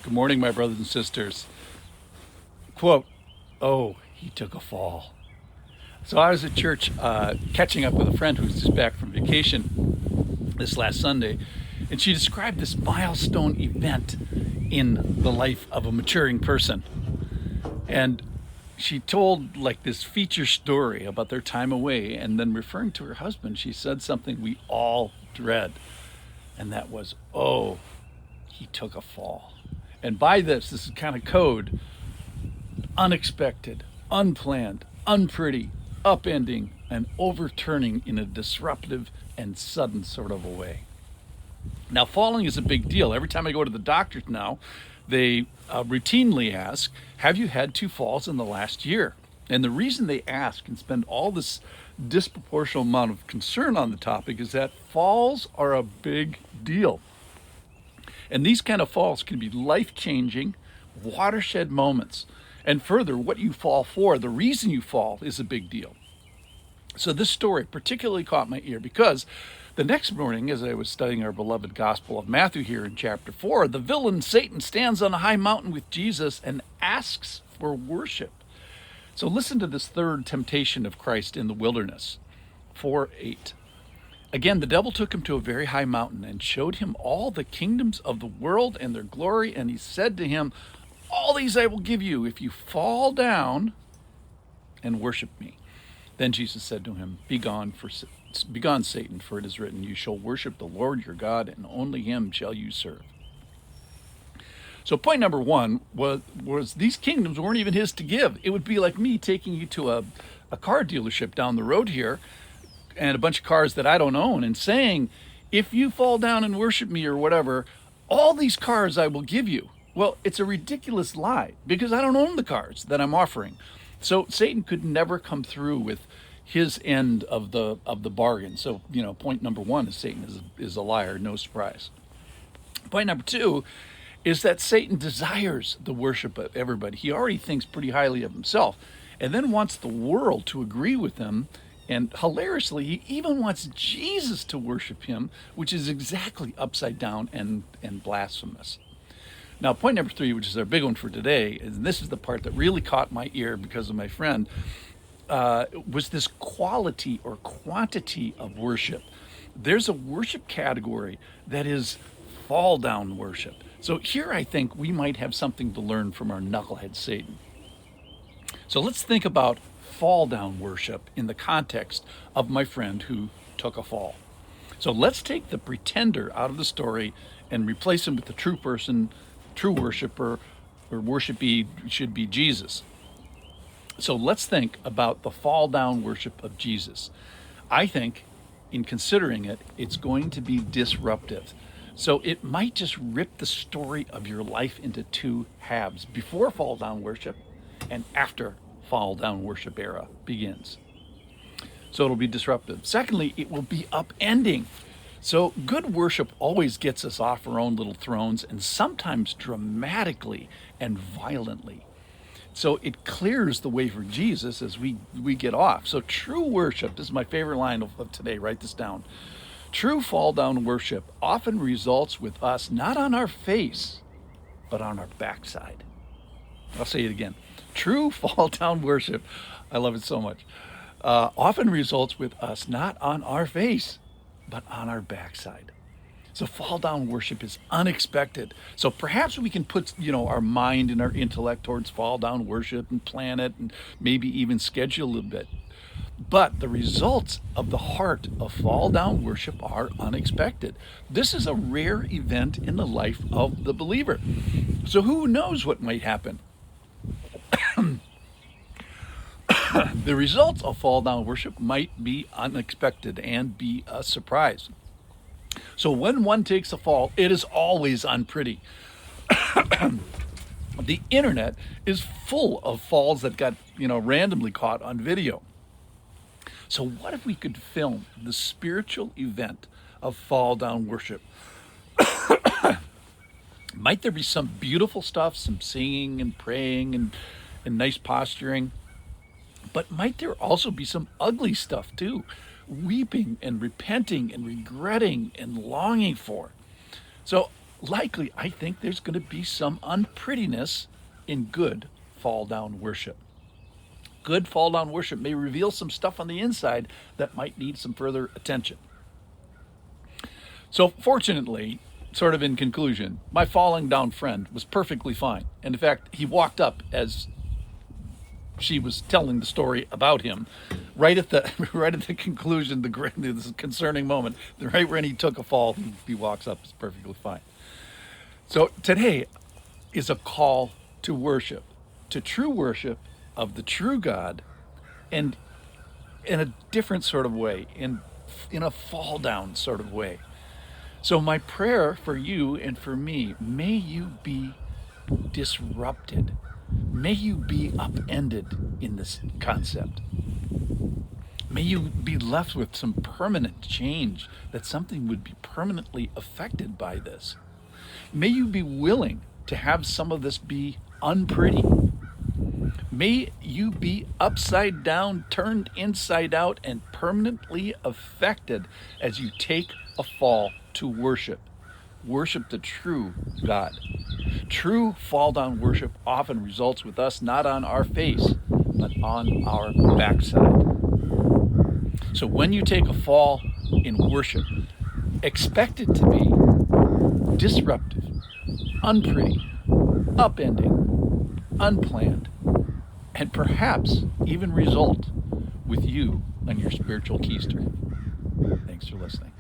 Good morning, my brothers and sisters. Quote, oh, he took a fall. So I was at church catching up with a friend who's just back from vacation this last Sunday, and she described this milestone event in the life of a maturing person. And she told like this feature story about their time away, and then referring to her husband, she said something we all dread, and that was, oh, he took a fall. And by this is kind of code: unexpected, unplanned, unpretty, upending, and overturning in a disruptive and sudden sort of a way. Now, falling is a big deal. Every time I go to the doctors now, they routinely ask, have you had 2 falls in the last year? And the reason they ask and spend all this disproportionate amount of concern on the topic is that falls are a big deal. And these kind of falls can be life-changing, watershed moments. And further, what you fall for, the reason you fall, is a big deal. So this story particularly caught my ear because the next morning, as I was studying our beloved Gospel of Matthew here in chapter 4, the villain Satan stands on a high mountain with Jesus and asks for worship. So listen to this third temptation of Christ in the wilderness, 4:8. Again, the devil took him to a very high mountain and showed him all the kingdoms of the world and their glory, and he said to him, all these I will give you if you fall down and worship me. Then Jesus said to him, Begone, Satan, for it is written, you shall worship the Lord your God, and only him shall you serve. So point number 1 was these kingdoms weren't even his to give. It would be like me taking you to a car dealership down the road here and a bunch of cars that I don't own and saying, if you fall down and worship me or whatever, all these cars I will give you. Well, it's a ridiculous lie because I don't own the cars that I'm offering. So Satan could never come through with his end of the bargain. So, point number 1 is Satan is a liar, no surprise. Point number 2 is that Satan desires the worship of everybody. He already thinks pretty highly of himself and then wants the world to agree with him. And hilariously, he even wants Jesus to worship him, which is exactly upside down and blasphemous. Now, point number 3, which is our big one for today, and this is the part that really caught my ear because of my friend, was this quality or quantity of worship. There's a worship category that is fall down worship. So here I think we might have something to learn from our knucklehead Satan. So let's think about fall down worship in the context of my friend who took a fall. So let's take the pretender out of the story and replace him with the true person, true worshiper, or worshipee should be Jesus. So let's think about the fall down worship of Jesus. I think in considering it, it's going to be disruptive. So it might just rip the story of your life into 2 halves, before fall down worship and after fall down worship era begins. So it'll be disruptive. Secondly, it will be upending. So good worship always gets us off our own little thrones, and sometimes dramatically and violently. So it clears the way for Jesus as we get off. So true worship, this is my favorite line of today, write this down. True fall down worship often results with us not on our face, but on our backside. I'll say it again. True fall down worship, I love it so much, often results with us not on our face, but on our backside. So fall down worship is unexpected. So perhaps we can put, our mind and our intellect towards fall down worship and plan it and maybe even schedule a little bit. But the results of the heart of fall down worship are unexpected. This is a rare event in the life of the believer. So who knows what might happen? The results of fall down worship might be unexpected and be a surprise. So when one takes a fall, it is always unpretty. The internet is full of falls that got, randomly caught on video. So what if we could film the spiritual event of fall down worship? Might there be some beautiful stuff, some singing and praying and nice posturing? But might there also be some ugly stuff too? Weeping and repenting and regretting and longing for. So likely, I think there's going to be some unprettiness in good fall down worship. Good fall down worship may reveal some stuff on the inside that might need some further attention. So fortunately, sort of in conclusion, my falling down friend was perfectly fine. And in fact, he walked up as she was telling the story about him, right at the conclusion, this concerning moment, right when he took a fall, he walks up, it's perfectly fine. So today is a call to worship, to true worship of the true God, and in a different sort of way, in a fall down sort of way. So my prayer for you and for me, may you be disrupted. May you be upended in this concept. May you be left with some permanent change, that something would be permanently affected by this. May you be willing to have some of this be unpretty. May you be upside down, turned inside out, and permanently affected as you take a fall to worship. Worship the true God. True fall down worship often results with us not on our face, but on our backside. So when you take a fall in worship, expect it to be disruptive, unpretty, upending, unplanned, and perhaps even result with you and your spiritual Kiester. Thanks for listening.